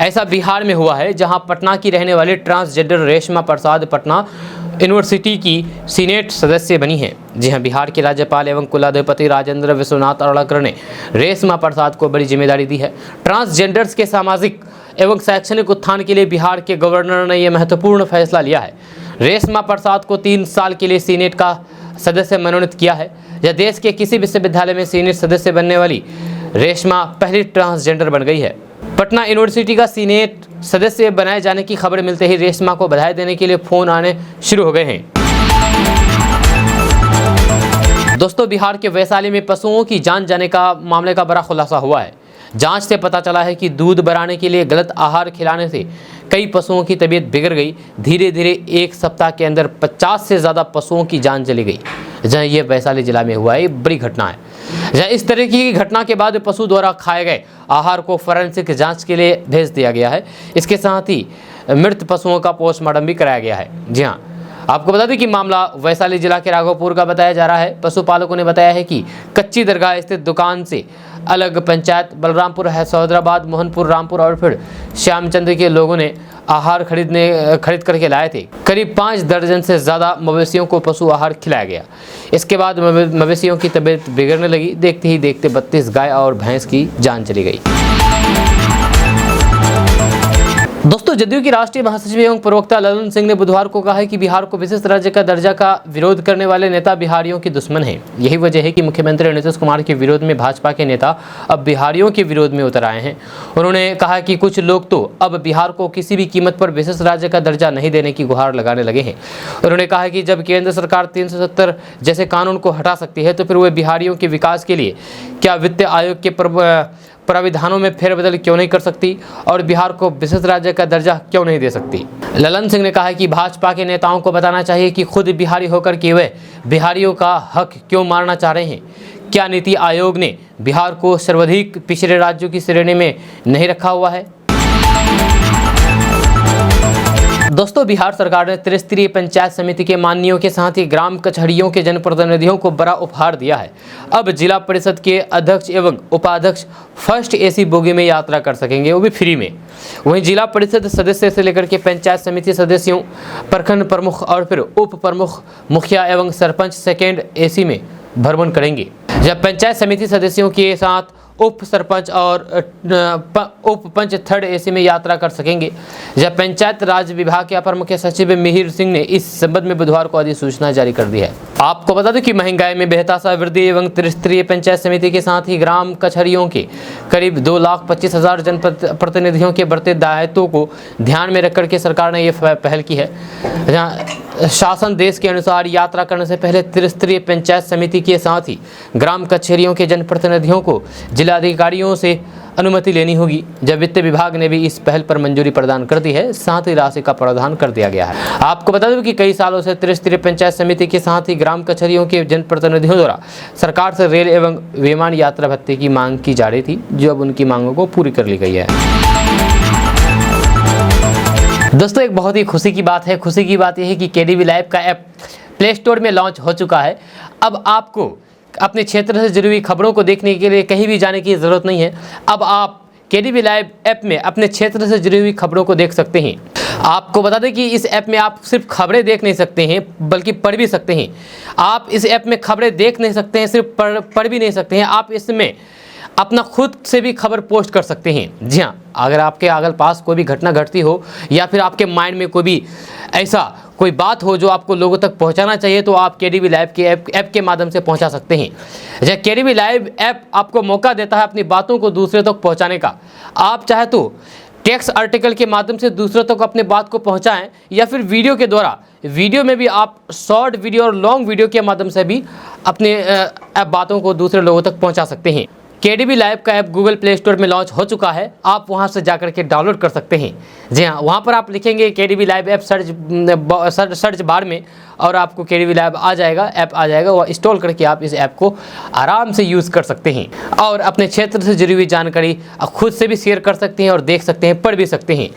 ऐसा बिहार में हुआ है, जहां पटना की रहने वाली ट्रांसजेंडर रेशमा प्रसाद पटना यूनिवर्सिटी की सीनेट सदस्य बनी है। जी हां, बिहार के राज्यपाल एवं कुलाधिपति राजेंद्र विश्वनाथ अड़कर ने रेशमा प्रसाद को बड़ी जिम्मेदारी दी है। ट्रांसजेंडर्स के सामाजिक एवं शैक्षणिक उत्थान के लिए बिहार के गवर्नर ने यह महत्वपूर्ण फैसला लिया है। रेशमा प्रसाद को 3 साल के लिए सीनेट का सदस्य मनोनीत किया है। यह देश के किसी विश्वविद्यालय में सीनेट सदस्य बनने वाली रेशमा पहली ट्रांसजेंडर बन गई है। पटना यूनिवर्सिटी का सीनेट सदस्य बनाए जाने की खबर मिलते ही रेशमा को बधाई देने के लिए फोन आने शुरू हो गए हैं। दोस्तों, बिहार के वैशाली में पशुओं की जान जाने का मामले का बड़ा खुलासा हुआ है। जांच से पता चला है कि दूध बढ़ाने के लिए गलत आहार खिलाने से कई पशुओं की तबीयत बिगड़ गई। धीरे धीरे एक सप्ताह के अंदर 50 से ज़्यादा पशुओं की जान चली गई। जहाँ ये वैशाली जिला में हुआ है, ये बड़ी घटना है। जहाँ इस तरह की घटना के बाद पशु द्वारा खाए गए आहार को फोरेंसिक जांच के लिए भेज दिया गया है। इसके साथ ही मृत पशुओं का पोस्टमार्टम भी कराया गया है। जी हाँ, आपको बता दें कि मामला वैशाली जिला के राघोपुर का बताया जा रहा है। पशुपालकों ने बताया है कि कच्ची दरगाह स्थित दुकान से अलग पंचायत बलरामपुर, हैदराबाद, मोहनपुर, रामपुर और फिर श्यामचंद्र के लोगों ने आहार खरीद करके लाए थे। करीब 5 दर्जन से ज़्यादा मवेशियों को पशु आहार खिलाया गया। इसके बाद मवेशियों की तबीयत बिगड़ने लगी। देखते ही देखते 32 गाय और भैंस की जान चली गई। दोस्तों, जदयू के राष्ट्रीय महासचिव एवं प्रवक्ता ललन सिंह ने बुधवार को कहा है कि बिहार को विशिष्ट राज्य का दर्जा का विरोध करने वाले नेता बिहारियों के दुश्मन हैं। यही वजह है कि मुख्यमंत्री नीतीश कुमार के विरोध में भाजपा के नेता अब बिहारियों के विरोध में उतर आए हैं। उन्होंने कहा कि कुछ लोग तो अब बिहार को किसी भी कीमत पर विशिष्ट राज्य का दर्जा नहीं देने की गुहार लगाने लगे हैं। उन्होंने कहा कि जब केंद्र सरकार 370 जैसे कानून को हटा सकती है तो फिर वे बिहारियों के विकास के लिए क्या वित्त आयोग के प्राविधानों में फेरबदल क्यों नहीं कर सकती और बिहार को विशिष्ट राज्य का दर्जा क्यों नहीं दे सकती। ललन सिंह ने कहा कि भाजपा के नेताओं को बताना चाहिए कि खुद बिहारी होकर के वे बिहारियों का हक क्यों मारना चाह रहे हैं। क्या नीति आयोग ने बिहार को सर्वाधिक पिछड़े राज्यों की श्रेणी में नहीं रखा हुआ है। दोस्तों, बिहार सरकार ने त्रिस्तरीय पंचायत समिति के माननीयों के साथ ही ग्राम कचहरियों के जनप्रतिनिधियों को बड़ा उपहार दिया है। अब जिला परिषद के अध्यक्ष एवं उपाध्यक्ष फर्स्ट एसी बोगी में यात्रा कर सकेंगे, वो भी फ्री में। वहीं जिला परिषद सदस्य से लेकर के पंचायत समिति सदस्यों, प्रखंड प्रमुख और फिर उप प्रमुख, मुखिया एवं सरपंच सेकेंड एसी में भ्रमण करेंगे। जब पंचायत समिति सदस्यों के साथ उप सरपंच और उप पंच थर्ड एसी में यात्रा कर सकेंगे। जब पंचायत राज विभाग के अपर मुख्य सचिव मिहिर सिंह ने इस संबंध में बुधवार को अधिसूचना जारी कर दी है। आपको बता दें कि महंगाई में बेहताशा वृद्धि एवं त्रिस्तरीय पंचायत समिति के साथ ही ग्राम कचहरियों के करीब 2,25,000 जनप्रतिनिधियों के बढ़ते दायित्वों को ध्यान में रख करके सरकार ने यह पहल की है। जहाँ शासन देश के अनुसार यात्रा करने से पहले त्रिस्तरीय पंचायत समिति के साथ ही ग्राम कचहरियों के जनप्रतिनिधियों को जिलाधिकारियों से अनुमति लेनी होगी। जब वित्त विभाग ने भी इस पहल पर मंजूरी प्रदान कर दी है, साथ ही राशि का प्रावधान कर दिया गया है। आपको बता दें कि कई सालों से त्रिस्तरीय पंचायत समिति के साथ ही ग्राम कचहरियों के जनप्रतिनिधियों द्वारा सरकार से रेल एवं विमान यात्रा भत्ते की मांग की जा रही थी, जो अब उनकी मांगों को पूरी कर ली गई है। दोस्तों, एक बहुत ही खुशी की बात है। खुशी की बात यह है कि केडीबी लाइव का ऐप प्ले स्टोर में लॉन्च हो चुका है। अब आपको अपने क्षेत्र से जुड़ी हुई खबरों को देखने के लिए कहीं भी जाने की ज़रूरत नहीं है। अब आप केडीबी लाइव ऐप में अपने क्षेत्र से जुड़ी हुई खबरों को देख सकते हैं। आपको बता दें कि इस ऐप में आप सिर्फ खबरें देख नहीं सकते हैं, बल्कि पढ़ भी सकते हैं। आप इस ऐप में खबरें देख नहीं सकते हैं, सिर्फ पढ़ भी नहीं सकते हैं। आप इसमें अपना खुद से भी खबर पोस्ट कर सकते हैं। जी हाँ, अगर आपके आगल पास कोई भी घटना घटती हो या फिर आपके माइंड में कोई भी ऐसा कोई बात हो जो आपको लोगों तक पहुंचाना चाहिए, तो आप केडीबी लाइव के ऐप के माध्यम से पहुंचा सकते हैं। जब केडीबी लाइव ऐप आपको मौका देता है अपनी बातों को दूसरे तक पहुंचाने का। आप चाहे तो टेक्स्ट आर्टिकल के माध्यम से दूसरों तक अपने बात को पहुंचाएं या फिर वीडियो के द्वारा, वीडियो में भी आप शॉर्ट वीडियो और लॉन्ग वीडियो के माध्यम से भी अपने बातों को दूसरे लोगों तक पहुँचा सकते हैं। केडीबी लाइव का ऐप गूगल प्ले स्टोर में लॉन्च हो चुका है। आप वहां से जाकर के डाउनलोड कर सकते हैं। जी हाँ, वहां पर आप लिखेंगे KDB live app search bar में और आपको केडीबी लाइव आ जाएगा, ऐप आ जाएगा। वह इंस्टॉल करके आप इस ऐप को आराम से यूज़ कर सकते हैं और अपने क्षेत्र से जुड़ी हुई जानकारी खुद से भी शेयर कर सकते हैं और देख सकते हैं, पढ़ भी सकते हैं।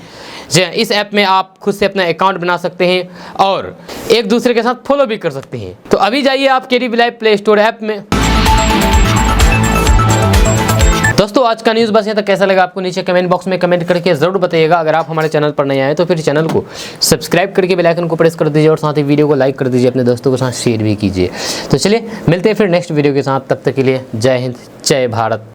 जी हाँ, इस ऐप में आप खुद से अपना अकाउंट बना सकते हैं और एक दूसरे के साथ फॉलो भी कर सकते हैं। तो अभी जाइए आप KDB live play store app में। दोस्तों, आज का न्यूज़ बस यहाँ तक। कैसा लगा आपको नीचे कमेंट बॉक्स में कमेंट करके ज़रूर बताइएगा। अगर आप हमारे चैनल पर नए आए तो फिर चैनल को सब्सक्राइब करके बेल आइकन को प्रेस कर दीजिए और साथ ही वीडियो को लाइक कर दीजिए, अपने दोस्तों के साथ शेयर भी कीजिए। तो चलिए मिलते हैं फिर नेक्स्ट वीडियो के साथ। तब तक के लिए जय हिंद, जय भारत।